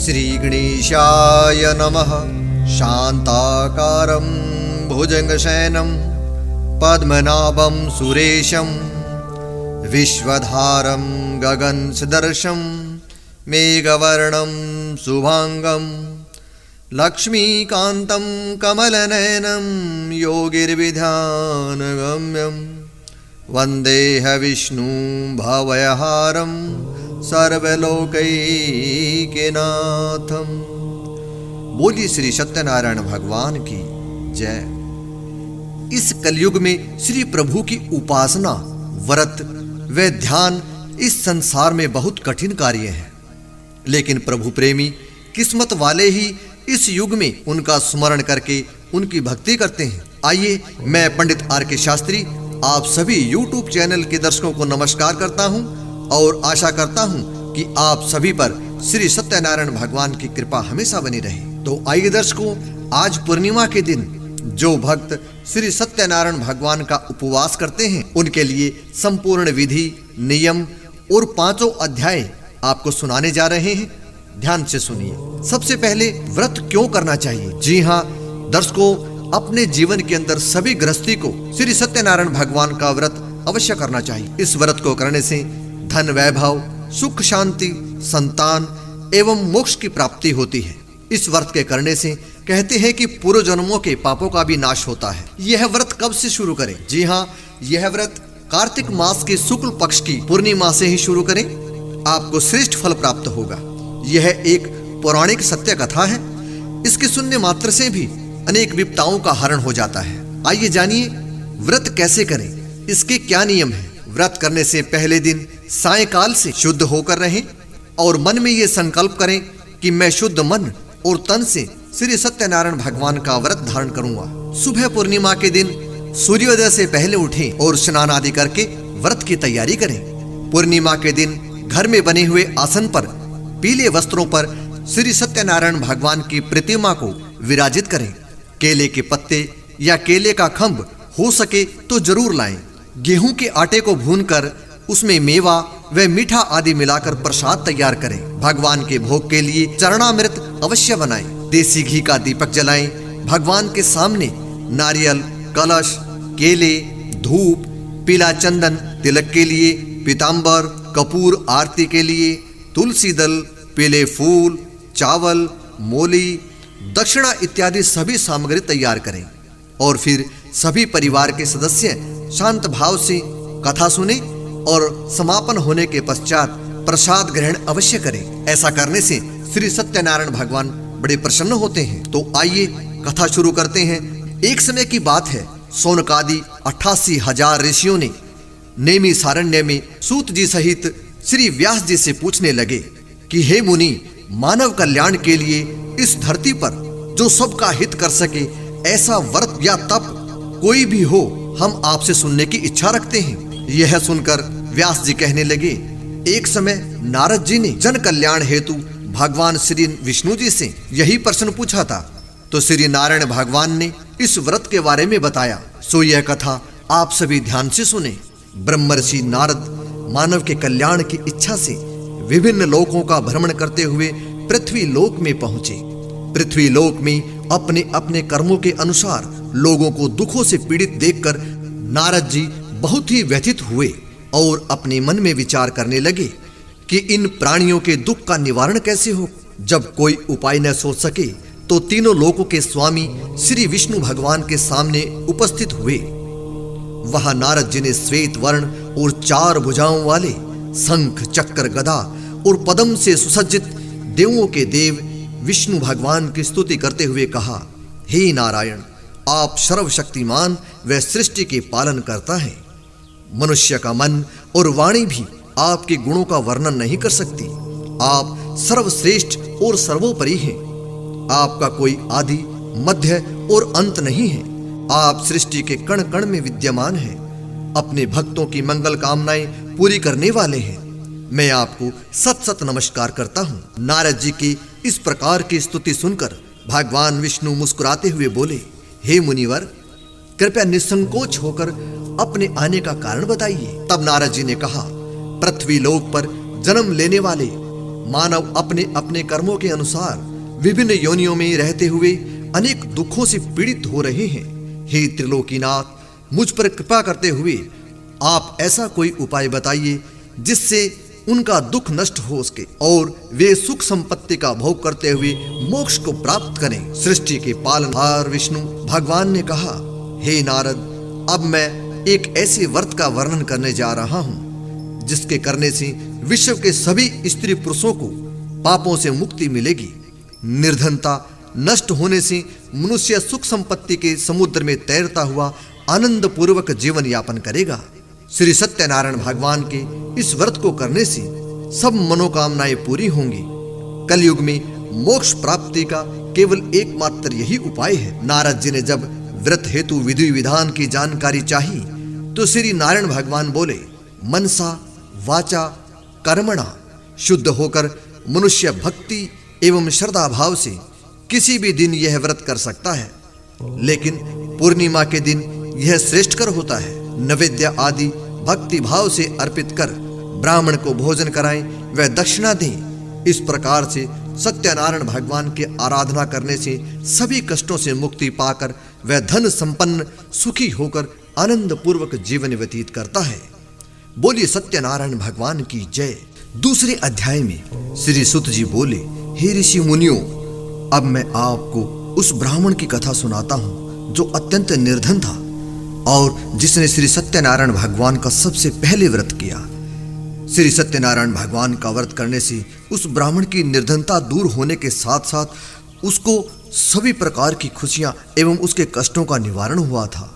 श्रीगणेशाय नमः। शान्ताकारं भुजङ्गशयनं पद्मनाभं सुरेशं विश्वधारं गगनसदृशं मेघवर्णं शुभांगं लक्ष्मीकान्तं कमलनयनं योगिर्विध्यानगम्यं वन्देह विष्णुं भवयहारं सर्वलोकैकनाथं। बोलिए श्री सत्यनारायण भगवान की जय। इस कलयुग में श्री प्रभु की उपासना, व्रत व ध्यान इस संसार में बहुत कठिन कार्य है, लेकिन प्रभु प्रेमी किस्मत वाले ही इस युग में उनका स्मरण करके उनकी भक्ति करते हैं। आइए, मैं पंडित आर के शास्त्री आप सभी YouTube चैनल के दर्शकों को नमस्कार करता हूं और आशा करता हूं कि आप सभी पर श्री सत्यनारायण भगवान की कृपा हमेशा बनी रहे। तो आइए दर्शकों, आज पूर्णिमा के दिन जो भक्त श्री सत्यनारायण भगवान का उपवास करते हैं उनके लिए संपूर्ण विधि, नियम और 5 अध्याय आपको सुनाने जा रहे हैं। ध्यान से सुनिए। सबसे पहले व्रत क्यों करना चाहिए? जी हाँ दर्शकों, अपने जीवन के अंदर सभी गृहस्थी को श्री सत्यनारायण भगवान का व्रत अवश्य करना चाहिए। इस व्रत को करने से धन वैभव, सुख शांति, संतान एवं मोक्ष की प्राप्ति होती है। इस व्रत के करने से कहते हैं कि पूर्व जन्मों के पापों का भी नाश होता है। यह व्रत कब से शुरू करें? जी हाँ, यह व्रत कार्तिक मास के शुक्ल पक्ष की पूर्णिमा से ही शुरू करें, आपको श्रेष्ठ फल प्राप्त होगा। यह एक पौराणिक सत्य कथा है। इसके सुनने मात्र से भी अनेक विपदाओं का हरण हो जाता है। आइए जानिए व्रत कैसे करें, इसके क्या नियम हैं। व्रत करने से पहले दिन सायंकाल से शुद्ध होकर रहें और मन में ये संकल्प करें कि मैं शुद्ध मन और तन से श्री सत्यनारायण भगवान का व्रत धारण करूंगा। सुबह पूर्णिमा के दिन सूर्योदय से पहले उठें और स्नान आदि करके व्रत की तैयारी करें। पूर्णिमा के दिन घर में बने हुए आसन पर पीले वस्त्रों पर श्री सत्यनारायण भगवान की प्रतिमा को विराजित करें। केले के पत्ते या केले का खंभ हो सके तो जरूर लाएं। गेहूं के आटे को भूनकर उसमें मेवा व मीठा आदि मिलाकर प्रसाद तैयार करें। भगवान के भोग के लिए चरणामृत अवश्य बनाएं। देसी घी का दीपक जलाएं। भगवान के सामने नारियल, कलश, केले, धूप, पीला चंदन, तिलक के लिए पीतांबर, कपूर आरती के लिए तुलसी दल, पीले फूल, चावल, मोली, दक्षिणा इत्यादि सभी सामग्री तैयार करें और फिर सभी परिवार के सदस्य शांत भाव से कथा सुने और समापन होने के पश्चात प्रसाद ग्रहण अवश्य करें। ऐसा करने से श्री सत्यनारायण भगवान बड़े प्रसन्न होते हैं। तो आइए कथा शुरू करते हैं। एक समय की बात है, शौनकादि 88,000 ऋषियों ने नेमि सारण्य में सूत जी सहित श्री व्यास जी से पूछने लगे कि हे मुनि, मानव कल्याण के लिए इस धरती पर जो सबका हित कर सके ऐसा व्रत या तप कोई भी हो, हम आपसे सुनने की इच्छा रखते हैं। यह सुनकर व्यास जी कहने लगे, एक समय नारद जी ने जन कल्याण हेतु भगवान श्री विष्णु जी से यही प्रश्न पूछा था, तो श्री नारायण भगवान ने इस व्रत के बारे में बताया। सो यह कथा आप सभी ध्यान से सुने। ब्रह्मर्षि नारद मानव के कल्याण की इच्छा से विभिन्न लोकों का भ्रमण करते हुए पृथ्वी लोक में पहुंचे। पृथ्वी लोक में अपने अपने कर्मों के अनुसार लोगों को दुखों से पीड़ित देखकर नारद जी बहुत ही व्यथित हुए और अपने मन में विचार करने लगे कि इन प्राणियों के दुख का निवारण कैसे हो। जब कोई उपाय न सोच सके तो तीनों लोकों के स्वामी श्री विष्णु भगवान के सामने उपस्थित हुए। वहां नारद जी ने श्वेत वर्ण और 4 भुजाओं वाले शंख, चक्र, गदा और पद्म से सुसज्जित देवों के देव विष्णु भगवान की स्तुति करते हुए कहा, हे नारायण, आप सर्वशक्तिमान व सृष्टि के पालन करता है। मनुष्य का मन और वाणी भी आपके गुणों का वर्णन नहीं कर सकती। आप सर्वश्रेष्ठ और सर्वोपरि हैं। आपका कोई आदि, मध्य और अंत नहीं है। आप सृष्टि के कण कण में विद्यमान हैं। अपने भक्तों की मंगल कामनाएं पूरी करने वाले हैं। मैं आपको सत सत नमस्कार करता हूँ। नारद जी की इस प्रकार की स्तुति सुनकर भगवान विष्णु मुस्कुराते हुए बोले, हे मुनिवर, कृपया निसंकोच होकर अपने आने का कारण बताइए। तब नारद जी ने कहा, पृथ्वी लोक पर जन्म लेने वाले मानव अपने अपने कर्मों के अनुसार विभिन्न योनियों में रहते हुए अनेक दुखों से पीड़ित हो रहे हैं। हे त्रिलोकीनाथ, मुझ पर कृपा करते हुए आप ऐसा कोई उपाय बताइए जिससे उनका दुख नष्ट हो सके और वे सुख संपत्ति का भोग करते हुए मोक्ष को प्राप्त करें। सृष्टि के पालनहार विष्णु भगवान ने कहा, हे नारद, अब मैं एक ऐसे व्रत का वर्णन करने जा रहा हूं जिसके करने से विश्व के सभी स्त्री पुरुषों को पापों से मुक्ति मिलेगी। निर्धनता नष्ट होने से मनुष्य सुख संपत्ति के समुद्र में तैरता हुआ आनंद पूर्वक जीवन यापन करेगा। श्री सत्यनारायण भगवान के इस व्रत को करने से सब मनोकामनाएं पूरी होंगी। कलयुग में मोक्ष प्राप्ति का केवल एकमात्र यही उपाय है। नारद जी ने जब व्रत हेतु विधि विधान की जानकारी चाही तो श्री नारायण भगवान बोले, मनसा वाचा कर्मणा शुद्ध होकर मनुष्य भक्ति एवं श्रद्धा भाव से किसी भी दिन यह व्रत कर सकता है, लेकिन पूर्णिमा के दिन यह श्रेष्ठकर होता है। नैवेद्य आदि भक्ति भाव से अर्पित कर ब्राह्मण को भोजन कराएं व दक्षिणा दें। इस प्रकार से सत्यनारायण भगवान की आराधना करने से सभी कष्टों से मुक्ति पाकर वह धन संपन्न सुखी होकर आनंद पूर्वक जीवन व्यतीत करता है। बोलिए सत्यनारायण भगवान की जय। दूसरे अध्याय में श्री सुत जी बोले, हे ऋषि मुनियों, अब मैं आपको उस ब्राह्मण की कथा सुनाता हूं जो अत्यंत निर्धन था और जिसने श्री सत्यनारायण भगवान का सबसे पहले व्रत किया। श्री सत्यनारायण भगवान का व्रत करने से उस ब्राह्मण की निर्धनता दूर होने के साथ साथ उसको सभी प्रकार की खुशियां एवं उसके कष्टों का निवारण हुआ था।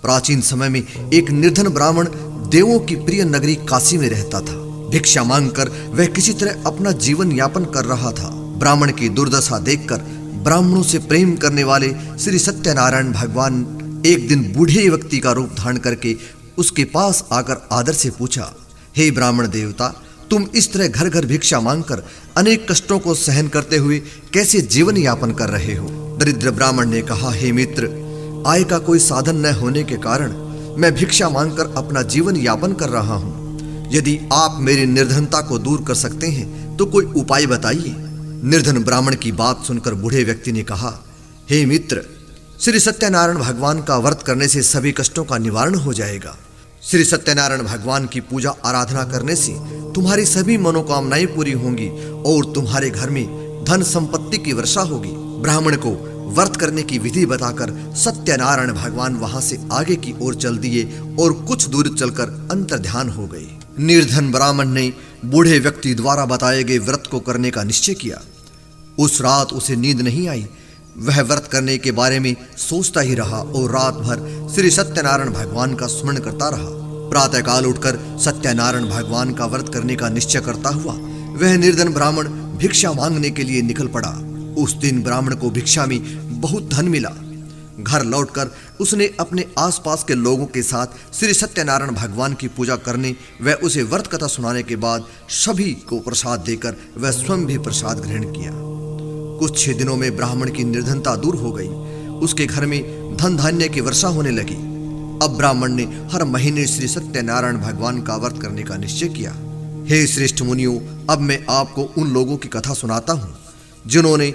प्राचीन समय में एक निर्धन ब्राह्मण देवों की प्रिय नगरी काशी में रहता था। भिक्षा मांगकर वह किसी तरह अपना जीवन यापन कर रहा था। ब्राह्मण की दुर्दशा देखकर ब्राह्मणों से प्रेम करने वाले श्री सत्यनारायण भगवान एक दिन बूढ़े व्यक्ति का रूप धारण करके उसके पास आकर आदर से पूछा, हे ब्राह्मण देवता, तुम इस तरह घर घर भिक्षा मांगकर अनेक कष्टों को सहन करते हुए कैसे जीवन यापन कर रहे हो? दरिद्र ब्राह्मण ने कहा, हे मित्र, आय का कोई साधन न होने के कारण मैं भिक्षा मांगकर अपना जीवन यापन कर रहा हूँ। यदि आप मेरी निर्धनता को दूर कर सकते हैं तो कोई उपाय बताइए। निर्धन ब्राह्मण की बात सुनकर बूढ़े व्यक्ति ने कहा, हे मित्र, श्री सत्यनारायण भगवान का व्रत करने से सभी कष्टों का निवारण हो जाएगा। श्री सत्यनारायण भगवान की पूजा आराधना करने से तुम्हारी सभी मनोकामनाएं पूरी होंगी और तुम्हारे घर में धन संपत्ति की वर्षा होगी। ब्राह्मण को व्रत करने की विधि बताकर सत्यनारायण भगवान वहां से आगे की ओर चल दिए और कुछ दूर चलकर अंतर्ध्यान हो गए। निर्धन ब्राह्मण ने बूढ़े व्यक्ति द्वारा बताए गए व्रत को करने का निश्चय किया। उस रात उसे नींद नहीं आई। वह व्रत करने के बारे में सोचता ही रहा और रात भर श्री सत्यनारायण भगवान का स्मरण करता रहा। प्रातःकाल उठकर सत्यनारायण भगवान का व्रत करने का निश्चय करता हुआ वह निर्धन ब्राह्मण भिक्षा मांगने के लिए निकल पड़ा। उस दिन ब्राह्मण को भिक्षा में बहुत धन मिला। घर लौटकर उसने अपने आसपास के लोगों के साथ श्री सत्यनारायण भगवान की पूजा करने व उसे व्रत कथा सुनाने के बाद सभी को प्रसाद देकर वह स्वयं भी प्रसाद ग्रहण किया। कुछ 6 दिनों में ब्राह्मण की निर्धनता दूर हो गई। उसके घर में धन धान्य की वर्षा होने लगी। अब ब्राह्मण ने हर महीने श्री सत्यनारायण भगवान का व्रत करने का निश्चय किया। हे श्रेष्ठ मुनियों, अब मैं आपको उन लोगों की कथा सुनाता हूँ जिन्होंने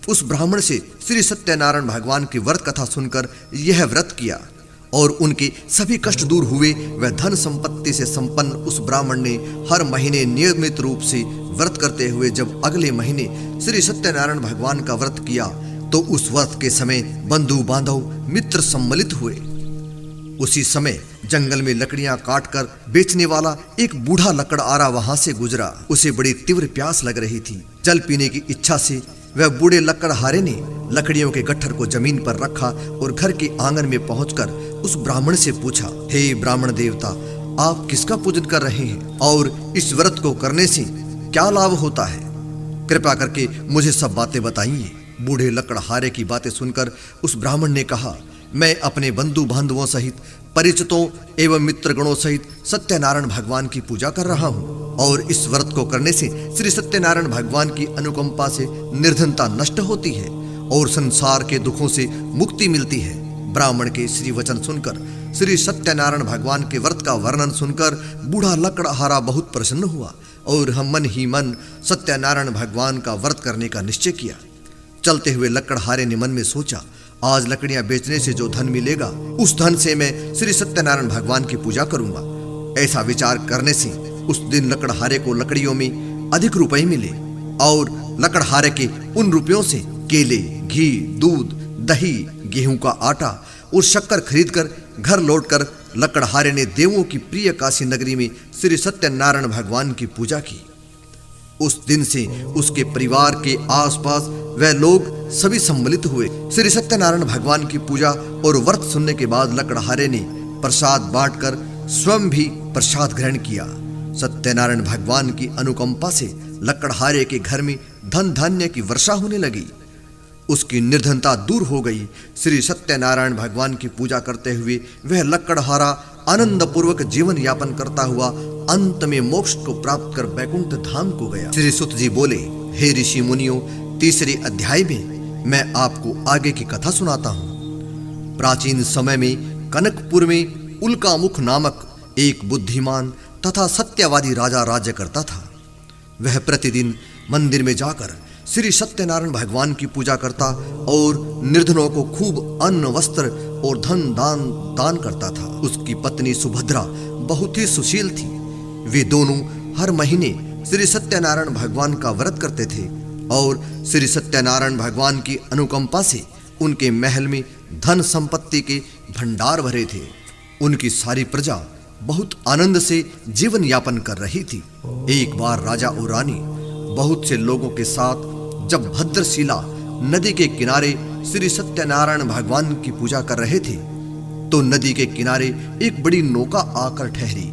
उस ब्राह्मण से श्री सत्यनारायण भगवान की व्रत कथा सुनकर यह व्रत किया और उनके सभी कष्ट दूर हुए। वह धन संपत्ति से संपन्न उस ब्राह्मण ने हर महीने नियमित रूप से व्रत करते हुए जब अगले महीने श्री सत्यनारायण भगवान का व्रत किया तो उस व्रत के समय बंधु बांधव मित्र सम्मिलित हुए। उसी समय जंगल में लकड़ियां काटकर बेचने वाला एक बूढ़ा लकड़हारा वहां से गुजरा। उसे बड़ी तीव्र प्यास लग रही थी। जल पीने की इच्छा से वह बूढ़े लकड़हारे ने लकड़ियों के गट्ठर को जमीन पर रखा और घर के आंगन में पहुंचकर उस ब्राह्मण से पूछा, हे ब्राह्मण देवता, आप किसका पूजन कर रहे हैं और इस व्रत को करने से क्या लाभ होता है? कृपा करके मुझे सब बातें बताइए। बूढ़े लकड़हारे की बातें सुनकर उस ब्राह्मण ने कहा, मैं अपने बंधु बांधवों सहित परिचितों एवं मित्रगणों सहित सत्यनारायण भगवान की पूजा कर रहा हूँ और इस व्रत को करने से श्री सत्यनारायण भगवान की अनुकंपा से निर्धनता नष्ट होती है और संसार के दुखों से मुक्ति मिलती है। ब्राह्मण के श्री वचन सुनकर श्री सत्यनारायण भगवान के व्रत का वर्णन सुनकर बूढ़ा लकड़हारा बहुत प्रसन्न हुआ। और हम मन ही मन सत्यनारायण भगवान का व्रत करने का निश्चय किया। चलते हुए लकड़हारे ने मन में सोचा, आज लकड़ियां बेचने से जो धन मिलेगा उस धन से मैं श्री सत्यनारायण भगवान की पूजा करूंगा। ऐसा विचार करने से उस दिन लकड़हारे को लकड़ियों में अधिक रुपए मिले और लकड़हारे के उन रुपयों से केले, घी, दूध, दही, गेहूं का आटा और शक्कर खरीदकर घर लौटकर लकड़हारे ने देवों की प्रिय काशी नगरी में श्री सत्यनारायण भगवान की पूजा की। उस दिन से उसके परिवार के आसपास वह लोग सभी सम्मिलित हुए। श्री सत्यनारायण भगवान की पूजा और व्रत सुनने के बाद लकड़हारे ने प्रसाद बांटकर स्वयं भी प्रसाद ग्रहण किया। सत्यनारायण भगवान की अनुकंपा से लकड़हारे के घर में धन धान्य की वर्षा होने लगी। उसकी निर्धनता दूर हो गई। श्री सत्यनारायण भगवान की पूजा करते हुए वह लकड़हारा आनंद पूर्वक जीवन यापन करता हुआ अंत में मोक्ष को प्राप्त कर बैकुंठ धाम को गया। श्री सुत जी बोले, हे ऋषि मुनियों, तीसरे अध्याय में मैं आपको आगे की कथा सुनाता हूँ। प्राचीन समय में कनकपुर में उल्कामुख नामक एक बुद्धिमान तथा सत्यवादी राजा राज्य करता था। वह प्रतिदिन मंदिर में जाकर श्री सत्यनारायण भगवान की पूजा करता और निर्धनों को खूब अन्न, वस्त्र और धन दान करता था। उसकी पत्नी सुभद्रा बहुत ही सुशील थी। वे दोनों हर महीने श्री सत्यनारायण भगवान का व्रत करते थे और श्री सत्यनारायण भगवान की अनुकंपा से उनके महल में धन संपत्ति के भंडार भरे थे। उनकी सारी प्रजा बहुत आनंद से जीवन यापन कर रही थी। एक बार राजा और रानी बहुत से लोगों के साथ जब भद्रशिला नदी के किनारे श्री सत्यनारायण भगवान की पूजा कर रहे थे तो नदी के किनारे एक बड़ी नौका आकर ठहरी।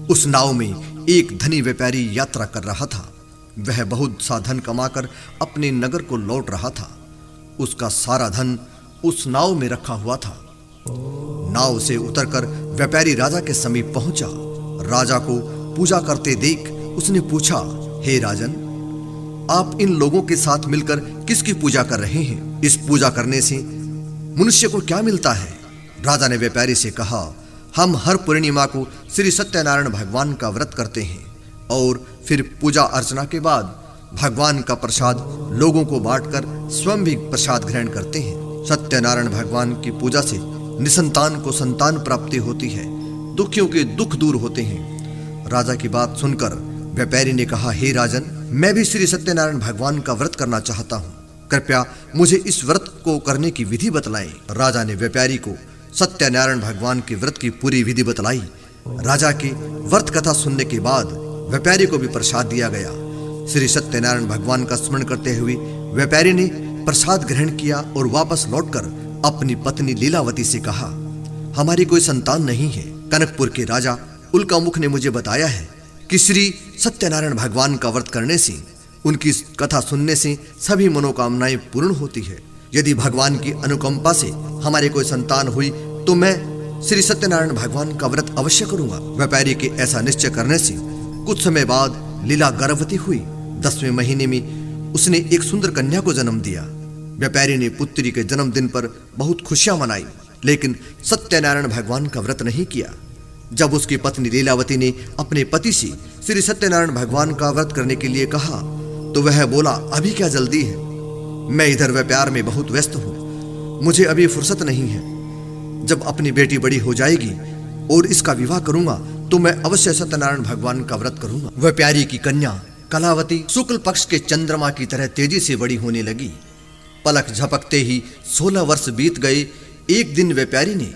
उस नाव में एक धनी व्यापारी यात्रा कर रहा था। वह बहुत सा धन कमाकर अपने नगर को लौट रहा था। उसका सारा धन उस नाव में रखा हुआ था। नाव से उतरकर व्यापारी राजा के समीप पहुंचा। राजा को पूजा करते देख उसने पूछा, हे राजन, आप इन लोगों के साथ मिलकर किसकी पूजा कर रहे हैं? इस पूजा करने से मनुष्य को क्या मिलता है? राजा ने व्यापारी से कहा, हम हर पूर्णिमा को श्री सत्यनारायण भगवान का व्रत करते हैं और फिर पूजा अर्चना के बाद भगवान का प्रसाद लोगों को बांटकर स्वयं भी प्रसाद ग्रहण करते हैं। सत्यनारायण भगवान की पूजा से निसंतान को संतान प्राप्ति होती है, दुखियों के दुख दूर होते हैं। राजा की बात सुनकर व्यापारी ने कहा, हे राजन, मैं भी श्री सत्यनारायण भगवान का व्रत करना चाहता हूँ। कृपया मुझे इस व्रत को करने की विधि बतलाएं। राजा ने व्यापारी को सत्यनारायण भगवान के व्रत की पूरी विधि बतलाई। राजा की व्रत कथा सुनने के बाद व्यापारी को भी प्रसाद दिया गया। श्री सत्यनारायण भगवान का स्मरण करते हुए व्यापारी ने प्रसाद ग्रहण किया और वापस लौटकर अपनी पत्नी लीलावती से कहा, हमारी कोई संतान नहीं है। कनकपुर के राजा उल्कामुख ने मुझे बताया है कि श्री सत्यनारायण भगवान का व्रत करने से, उनकी कथा सुनने से सभी मनोकामनाएं पूर्ण होती है। यदि भगवान की अनुकंपा से हमारी कोई संतान हुई तो मैं श्री सत्यनारायण भगवान का व्रत अवश्य करूंगा। व्यापारी के ऐसा निश्चय करने से कुछ समय बाद लीला गर्भवती हुई। 10वें महीने में उसने एक सुंदर कन्या को जन्म दिया। व्यापारी ने पुत्री के जन्मदिन पर बहुत खुशियां मनाई, लेकिन सत्यनारायण भगवान का व्रत नहीं किया। जब उसकी पत्नी लीलावती ने अपने पति से श्री सत्यनारायण भगवान का व्रत करने के लिए कहा तो वह बोला, अभी क्या जल्दी है, मैं इधर व्यापार में बहुत व्यस्त हूँ, मुझे अभी फुर्सत नहीं है। जब अपनी बेटी बड़ी हो जाएगी और इसका विवाह करूंगा तो मैं अवश्य सत्यनारायण भगवान का व्रत करूंगा। व्यापारी की कन्या कलावती शुक्ल पक्ष के चंद्रमा की तरह तेजी से बड़ी होने लगी। पलक झपकते ही 16 वर्ष बीत गए। एक दिन व्यापारी ने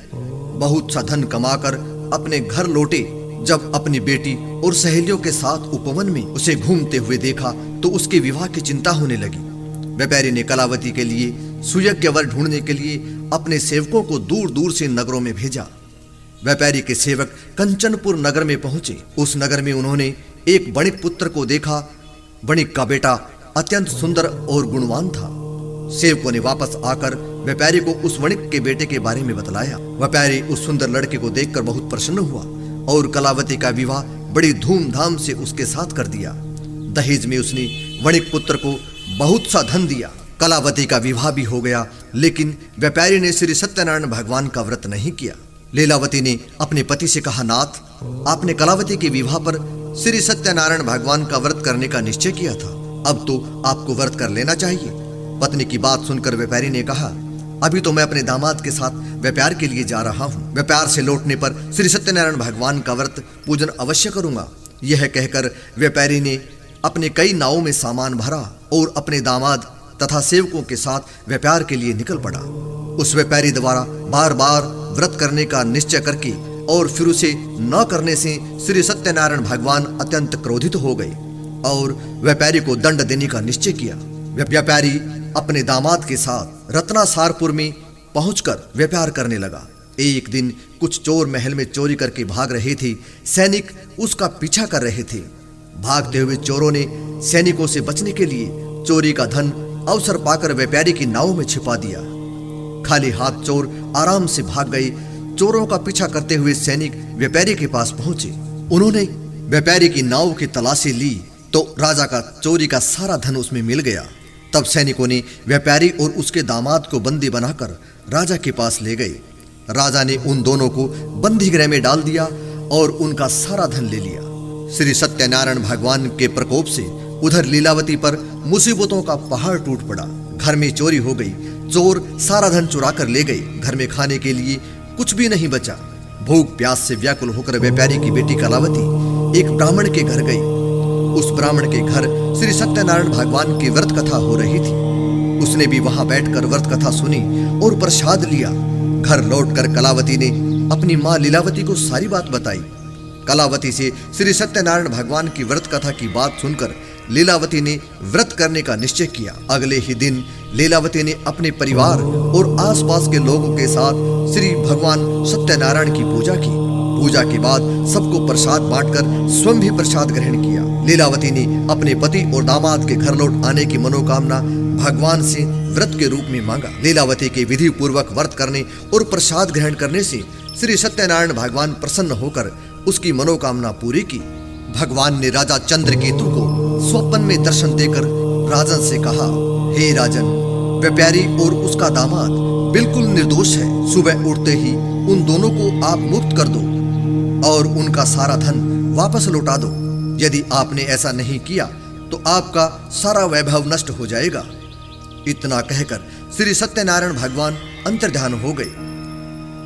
बहुत सा धन कमाकर अपने घर लौटे। जब अपनी बेटी और सहेलियों के साथ उपवन में उसे घूमते हुए देखा तो उसके विवाह की चिंता होने लगी। व्यापारी ने कलावती के लिए सुयोग्य वर ढूंढने के लिए अपने सेवकों को दूर दूर से नगरों में भेजा। व्यापारी के सेवक कंचनपुर नगर में पहुंचे। उस नगर में उन्होंने एक वणिक पुत्र को देखा। वणिक का बेटा अत्यंत सुंदर और गुणवान था। सेवकों ने वापस आकर व्यापारी को उस वणिक के बेटे के बारे में बतलाया। व्यापारी उस सुंदर लड़के को देखकर बहुत प्रसन्न हुआ और कलावती का विवाह बड़ी धूमधाम से उसके साथ कर दिया। दहेज में उसने वणिक पुत्र को बहुत सा धन दिया। कलावती का विवाह भी हो गया, लेकिन व्यापारी ने श्री सत्यनारायण भगवान का व्रत नहीं किया। लीलावती ने अपने पति से कहा, नाथ, आपने कलावती के विवाह पर श्री सत्यनारायण भगवान का व्रत करने का निश्चय किया था। अब तो आपको व्रत कर लेना चाहिए। पत्नी की बात सुनकर व्यापारी ने कहा, अभी तो मैं अपने दामाद के साथ व्यापार के लिए जा रहा हूँ। व्यापार से लौटने पर श्री सत्यनारायण भगवान का व्रत पूजन अवश्य करूंगा। यह कहकर व्यापारी ने अपने कई नावों में सामान भरा और अपने दामाद तथा सेवकों के साथ व्यापार के लिए निकल पड़ा। उस व्यापारी द्वारा बार बार व्रत करने का निश्चय करके और फिर उसे न करने से श्री सत्यनारायण भगवान अत्यंत क्रोधित हो गए और व्यापारी को दंड देने का निश्चय किया। व्यापारी अपने दामाद के साथ रत्नासारपुर में पहुंचकर व्यापार करने लगा। एक दिन कुछ चोर महल में चोरी करके भाग रहे थे। सैनिक उसका पीछा कर रहे थे। भागते हुए चोरों ने सैनिकों से बचने के लिए चोरी का धन अवसर पाकर व्यापारी की नाव में छिपा दिया। खाली हाथ चोर आराम से भाग गए। चोरों का पीछा करते हुए सैनिक व्यापारी के पास पहुंचे। उन्होंने व्यापारी की नाव की तलाशी ली तो राजा का चोरी का सारा धन उसमें मिल गया। तब सैनिकों ने व्यापारी और उसके दामाद को बंदी बनाकर राजा के पास ले गए। राजा ने उन दोनों को बंदी गृह में डाल दिया और उनका सारा धन ले लिया। श्री सत्यनारायण भगवान के प्रकोप से उधर लीलावती पर मुसीबतों का पहाड़ टूट पड़ा। घर में चोरी हो गई। चोर सारा धन चुरा कर ले गए। घर में खाने के लिए कुछ भी नहीं बचा। भूख प्यास से व्याकुल होकर व्यापारी की बेटी कलावती एक ब्राह्मण के घर गई। उस ब्राह्मण के घर श्री सत्यनारायण भगवान की व्रत कथा हो रही थी। उसने भी वहां बैठकर व्रत कथा सुनी और प्रसाद लिया। घर लौटकर कलावती ने अपनी मां लीलावती को सारी बात बताई। कलावती से श्री सत्यनारायण भगवान की व्रत कथा की बात सुनकर लीलावती ने व्रत करने का निश्चय किया। अगले ही दिन लीलावती ने अपने परिवार और आसपास के लोगों के साथ श्री भगवान सत्यनारायण की पूजा की। पूजा के बाद सबको प्रसाद बांटकर स्वयं भी प्रसाद ग्रहण किया। लीलावती ने अपने पति और दामाद के घर लौट आने की मनोकामना भगवान से व्रत के रूप में मांगा। लीलावती के विधि पूर्वक व्रत करने और प्रसाद ग्रहण करने से श्री सत्यनारायण भगवान प्रसन्न होकर उसकी मनोकामना पूरी की। भगवान ने राजा चंद्रकेतु को स्वप्न में दर्शन देकर राजन से कहा, हे राजन, व्यापारी और उसका दामाद बिल्कुल निर्दोष है। सुबह उठते ही उन दोनों को आप मुक्त कर दो और उनका सारा धन वापस लौटा दो। यदि आपने ऐसा नहीं किया तो आपका सारा वैभव नष्ट हो जाएगा। इतना कहकर श्री सत्यनारायण भगवान अंतर्ध्यान हो गए।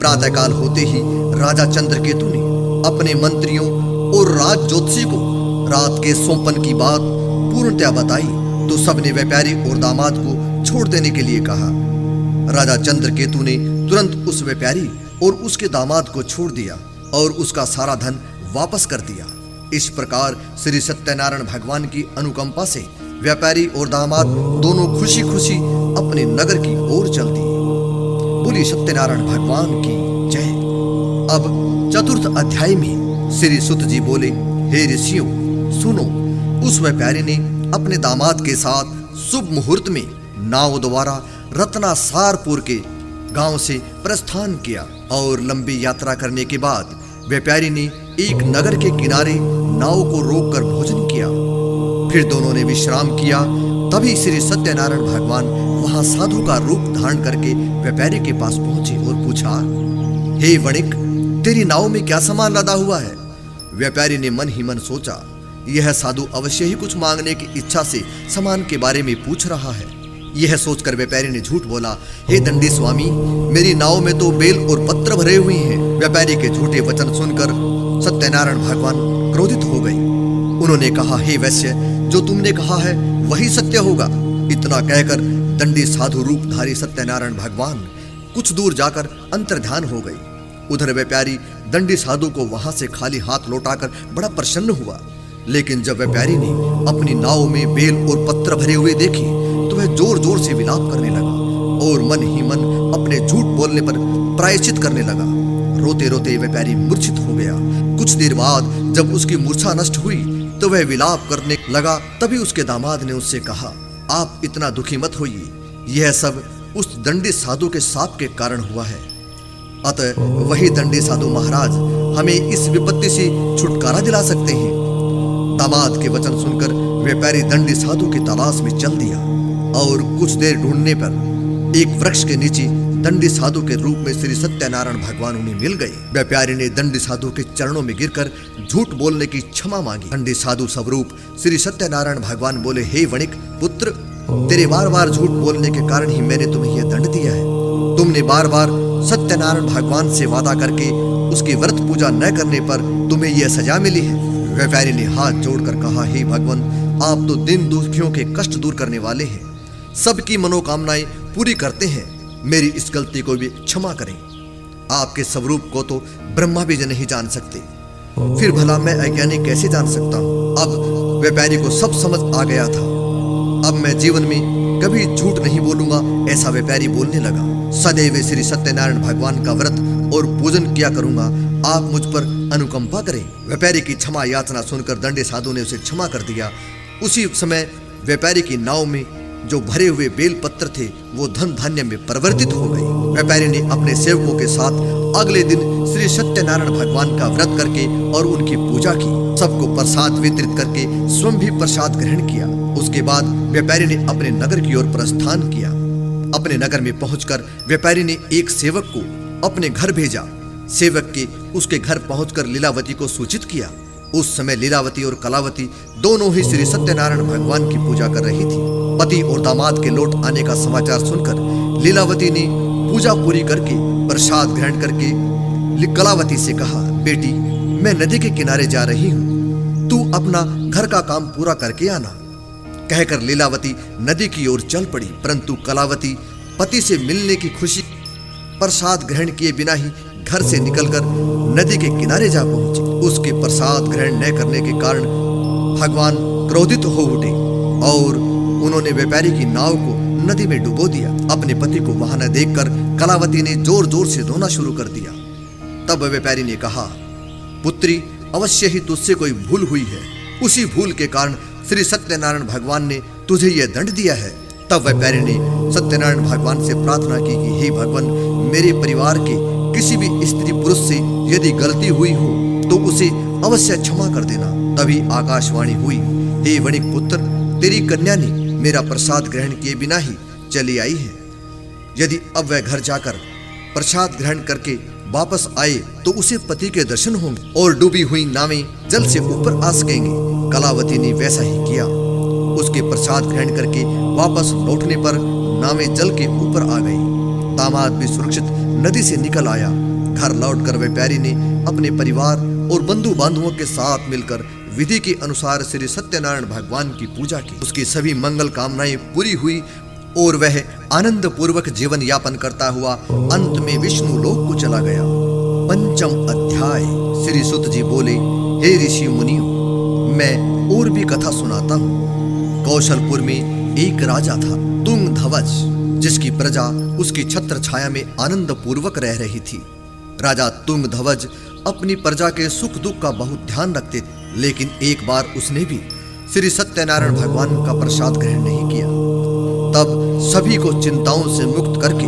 प्रातःकाल होते ही राजा चंद्रकेतु ने अपने मंत्रियों और राज ज्योतिषी को रात के सोपन की बात पूर्णतया बताई तो सबने व्यापारी और दामाद को छोड़ देने के लिए कहा। राजा चंद्रकेतु ने तुरंत उस व्यापारी और उसके दामाद को छोड़ दिया और उसका सारा धन वापस कर दिया। इस प्रकार श्री सत्यनारायण भगवान की अनुकंपा से व्यापारी और दामाद दोनों खुशी खुशी अपने नगर की ओर चल दिए। बोली सत्यनारायण भगवान की जय। अब चतुर्थ अध्याय में श्री सुत जी बोले, हे ऋषियों सुनो, उस व्यापारी ने अपने दामाद के साथ शुभ मुहूर्त में नाव द्वारा रत्नासारपुर के गांव से प्रस्थान किया और लंबी यात्रा करने के बाद व्यापारी ने एक नगर के किनारे नाव को रोककर भोजन किया। फिर दोनों ने विश्राम किया। तभी श्री सत्यनारायण भगवान वहां साधु का रूप धारण करके व्यापारी के पास पहुंचे और पूछा, हे वणिक, तेरी नाव में क्या सामान लदा हुआ है? व्यापारी ने मन ही मन सोचा, यह साधु अवश्य ही कुछ मांगने की इच्छा से सामान के बारे में पूछ रहा है। यह सोचकर व्यापारी ने झूठ बोला, हे दंडी स्वामी, मेरी नाव में तो बेल और पत्र भरे हुए हैं। व्यापारी के झूठे वचन सुनकर सत्यनारायण भगवान क्रोधित हो गए। उन्होंने कहा, हे वैश्य, जो तुमने कहा है वही सत्य होगा। इतना कहकर दंडी साधु रूपधारी सत्यनारायण भगवान कुछ दूर जाकर अंतर्ध्यान हो गए। उधर व्यापारी दंडी साधु को वहां से खाली हाथ लौटाकर बड़ा प्रसन्न हुआ। लेकिन जब व्यापारी ने अपनी नाव में बेल और पत्र भरे हुए देखे तो वह जोर जोर से विलाप करने लगा और मन ही मन अपने झूठ बोलने पर प्रायश्चित करने लगा। रोते रोते व्यापारी मूर्छित हो गया। कुछ देर बाद जब उसकी मूर्छा नष्ट हुई तो वह विलाप करने लगा। तभी उसके दामाद ने उससे कहा, आप इतना दुखी मत होइए, यह सब उस दंडी साधु के शाप के कारण हुआ है। अतः वही दंडी साधु महाराज हमें इस विपत्ति से छुटकारा दिला सकते हैं। दामाद के वचन सुनकर व्यापारी दंडी साधु की तलाश में चल दिया और कुछ देर ढूंढने पर एक वृक्ष के नीचे दंडी साधु के रूप में श्री सत्यनारायण भगवान उन्हें मिल गए। व्यापारी ने दंडी साधु के चरणों में गिरकर झूठ बोलने की क्षमा मांगी। दंडी साधु स्वरूप श्री सत्यनारायण भगवान बोले, हे वणिक पुत्र, तेरे बार बार झूठ बोलने के कारण ही मैंने तुम्हें यह दंड दिया है। तुमने बार बार सत्यनारायण भगवान से वादा करके उसकी व्रत पूजा न करने पर तुम्हें यह सजा मिली है। व्यापारी ने हाथ जोड़कर कहा, हे भगवान, आप तो दिन दुखियों के कष्ट दूर करने वाले हैं, सबकी मनोकामनाएं पूरी करते हैं, मेरी इस गलती को भी क्षमा करें। आपके स्वरूप को तो ब्रह्मा भी नहीं जान सकते, फिर भला मैं अज्ञानी कैसे जान सकता हूँ। अब व्यापारी को सब समझ आ गया था। अब मैं जीवन में कभी झूठ नहीं बोलूंगा, ऐसा व्यापारी बोलने लगा। सदैव श्री सत्यनारायण भगवान का व्रत और पूजन किया करूंगा, आप मुझ पर अनुकंपा करें। व्यापारी की क्षमा याचना सुनकर दंडी साधु ने उसे क्षमा कर दिया। उसी समय व्यापारी की नाव में जो भरे हुए बेल पत्र थे वो धन धान्य में परिवर्तित हो गए। व्यापारी ने अपने सेवकों के साथ अगले दिन श्री सत्यनारायण भगवान का व्रत करके और उनकी पूजा की। सबको प्रसाद वितरित करके स्वयं भी प्रसाद ग्रहण किया। उसके बाद व्यापारी ने अपने नगर की ओर प्रस्थान किया। अपने नगर में पहुंचकर व्यापारी ने एक सेवक को अपने घर भेजा। सेवक के उसके घर पहुंचकर लीलावती को सूचित किया। उस समय लीलावती और कलावती दोनों ही श्री सत्यनारायण भगवान की पूजा कर रही थी। पति और दामाद के लौट आने का समाचार सुनकर लीलावती ने पूजा पूरी करके प्रसाद ग्रहण करके कलावती से कहा, बेटी, मैं नदी के किनारे जा रही हूँ, तू अपना घर का काम पूरा करके आना। कहकर लीलावती नदी की ओर चल पड़ी, परंतु कलावती पति से मिलने की खुशी प्रसाद ग्रहण किए बिना ही घर से निकलकर नदी के किनारे जा पहुंची। उसके प्रसाद ग्रहण न करने के कारण भगवान क्रोधित हो उठे और उन्होंने व्यापारी की नाव को नदी में डुबो दिया। अपने पति को वहां न देखकर कलावती ने जोर जोर से रोना शुरू कर दिया। तब व्यापारी ने कहा, पुत्री, अवश्य ही तुझसे कोई भूल हुई है, उसी भूल के कारण श्री सत्यनारायण भगवान ने तुझे यह दंड दिया है। तब व्यापारी ने सत्यनारायण भगवान से प्रार्थना की कि हे भगवान, मेरे परिवार के किसी भी स्त्री पुरुष से यदि गलती हुई हो तो उसे अवश्य क्षमा कर देना। तभी आकाशवाणी हुई, हे वणिक पुत्र, तेरी कन्या ने मेरा प्रसाद ग्रहण किए बिना ही चली आई है। यदि अब वह घर जाकर प्रसाद ग्रहण करके वापस आए तो उसे पति के दर्शन होंगे और डूबी हुई नावें जल से ऊपर आ सकेंगे। कलावती ने वैसा ही किया। उसके प्रसाद ग्रहण करके वापस लौटने पर नावें जल के ऊपर आ गई। दामाद भी सुरक्षित नदी से निकल आया। घर लौटकर व्यापारी ने अपने परिवार और बंधु बांधवों के साथ मिलकर विधि के अनुसार श्री सत्यनारायण भगवान की पूजा की। उसकी सभी मंगल कामनाएं पूरी हुई और वह आनंद पूर्वक जीवन यापन करता हुआ अंत में विष्णु लोक को चला गया। पंचम अध्याय। श्री सुत जी बोले, हे ऋषि मुनियों, मैं और भी कथा सुनाता हूँ। कौशलपुर में एक राजा था, तुंग ध्वज, जिसकी प्रजा उसकी छत्र छाया में आनंद पूर्वक रह रही थी। राजा तुंग ध्वज अपनी प्रजा के सुख दुख का बहुत ध्यान रखते थे, लेकिन एक बार उसने भी श्री सत्यनारायण भगवान का प्रसाद ग्रहण नहीं किया। तब सभी को चिंताओं से मुक्त करके,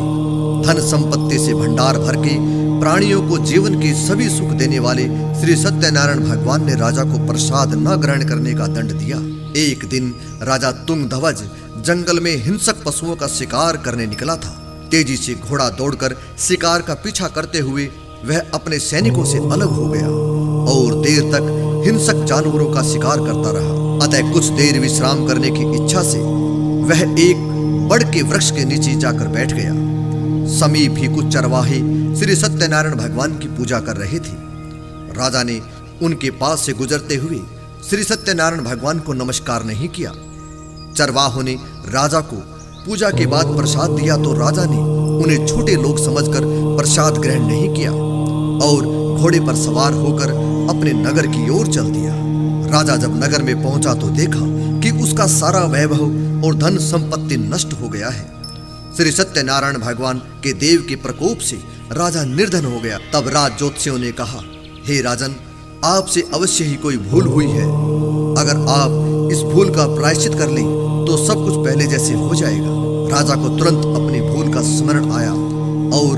धन संपत्ति से भंडार भर के, प्राणियों को जीवन के सभी सुख देने वाले श्री सत्यनारायण भगवान ने राजा को प्रसाद न ग्रहण करने का दंड दिया। एक दिन राजा तुंग ध्वज जंगल में हिंसक पशुओं का शिकार करने निकला था। तेजी से घोड़ा दौड़कर शिकार का पीछा करते हुए वह अपने सैनिकों से अलग हो गया और देर तक हिंसक जानवरों का शिकार करता रहा। अतः कुछ देर विश्राम करने की इच्छा से वह एक बड़ के वृक्ष के नीचे जाकर बैठ गया। समीप ही कुछ चरवाहे श्री सत्यनारायण भगवान की पूजा कर रहे थे। राजा ने उनके पास से गुजरते हुए श्री सत्यनारायण भगवान को नमस्कार नहीं किया। चरवाहों ने राजा को पूजा के बाद प्रसाद दिया तो राजा ने उन्हें छोटे लोग समझकर प्रसाद ग्रहण नहीं किया और घोड़े पर सवार होकर अपने नगर की ओर चल दिया। राजा जब नगर में पहुंचा तो देखा कि उसका सारा वैभव और धन संपत्ति नष्ट हो गया है। श्री सत्यनारायण भगवान के देव के प्रकोप से राजा निर्धन हो गया। तब राज ज्योतिषियों ने कहा, हे राजन, आपसे अवश्य ही कोई भूल हुई है। अगर आप इस भूल का प्रायश्चित कर लें तो सब कुछ पहले जैसे हो जाएगा। राजा को तुरंत अपनी भूल का स्मरण आया और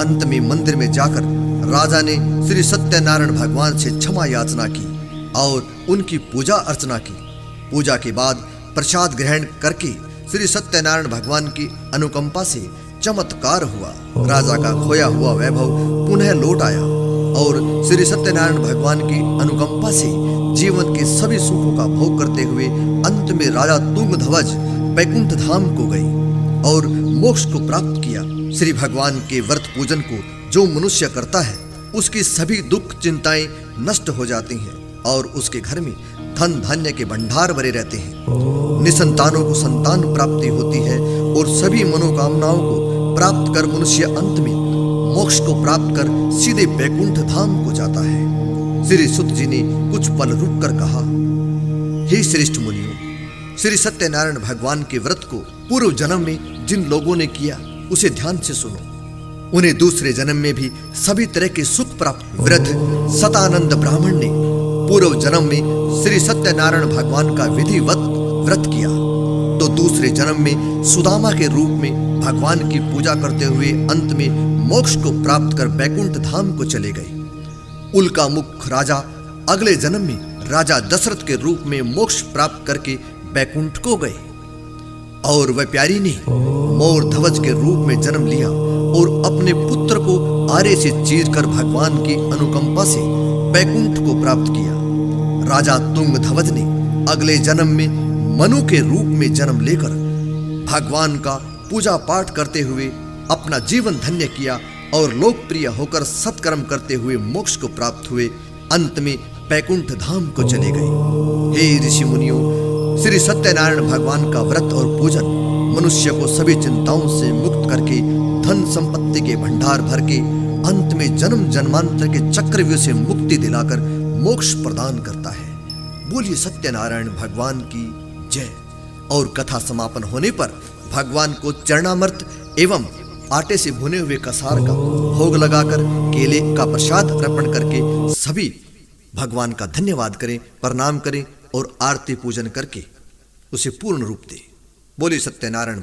अंत में मंदिर में जाकर राजा ने श्री सत्यनारायण भगवान से क्षमा याचना की और उनकी पूजा अर्चना की। पूजा के बाद प्रसाद ग्रहण करके श्री सत्यनारायण भगवान की अनुकंपा से चमत्कार हुआ। राजा का खोया हुआ वैभव पुनः लौट आया और श्री सत्यनारायण भगवान की अनुकंपा से जीवन के सभी सुखों का भोग करते हुए अंत में राजा तुंगध्वज बैकुंठ धाम को गए और मोक्ष को प्राप्त किया। श्री भगवान के व्रत पूजन को जो मनुष्य करता है उसकी सभी दुख चिंताएं नष्ट हो जाती हैं और उसके घर में धन धान्य के भंडार भरे रहते हैं। निसंतानों को संतान प्राप्ति होती है और सभी मनोकामनाओं को प्राप्त कर मनुष्य अंत में मोक्ष को प्राप्त कर सीधे बैकुंठ धाम को जाता है। श्री सुत जी ने कुछ पल रुक कर कहा, हे श्रेष्ठ मुनियों, श्री सत्यनारायण भगवान के व्रत को पूर्व जन्म में जिन लोगों ने किया उसे ध्यान से सुनो। उन्हें दूसरे जन्म में भी सभी तरह के सुख प्राप्त। वृद्ध सतानंद ब्राह्मण ने पूर्व जन्म में श्री सत्यनारायण भगवान का विधिवत व्रत किया तो दूसरे जन्म में सुदामा के रूप में भगवान की पूजा करते हुए अंत में मोक्ष को प्राप्त कर बैकुंठ धाम को चले गए। उल्का मुख राजा अगले जन्म में राजा दशरथ के रूप में मोक्ष प्राप्त करके बैकुंठ को गए और वह प्यारी ने मोर ध्वज के रूप में जन्म लिया और अपने पुत्र को आरे से चीरकर भगवान की अनुकंपा से बैकुंठ को प्राप्त किया। राजा तुंगध्वज ने अगले जन्म में मनु के रूप में जन्म लेकर भगवान का पूजा पाठ करते हुए अपना जीवन धन्य किया और लोकप्रिय होकर सत्कर्म करते हुए मोक्ष को प्राप्त हुए। अंत में बैकुंठ धाम को चले गए। हे ऋषि मुनियों, श्री सत्यनारायण भगवान का व्रत और पूजन मनुष्य को सभी चिंताओं से मुक्त करके धन संपत्ति के भंडार भर के अंत में जन्म जन्मांतर के चक्रव्यूह से मुक्ति दिलाकर मोक्ष प्रदान करता है। बोलिए सत्यनारायण भगवान की जय। और कथा समापन होने पर भगवान को चरणामृत एवं आटे से भुने हुए कसार का भोग लगाकर केले का प्रसाद अर्पण करके सभी भगवान का धन्यवाद करें, प्रणाम करें और आरती पूजन करके उसे पूर्ण रूप दें। बोलिए सत्यनारायण।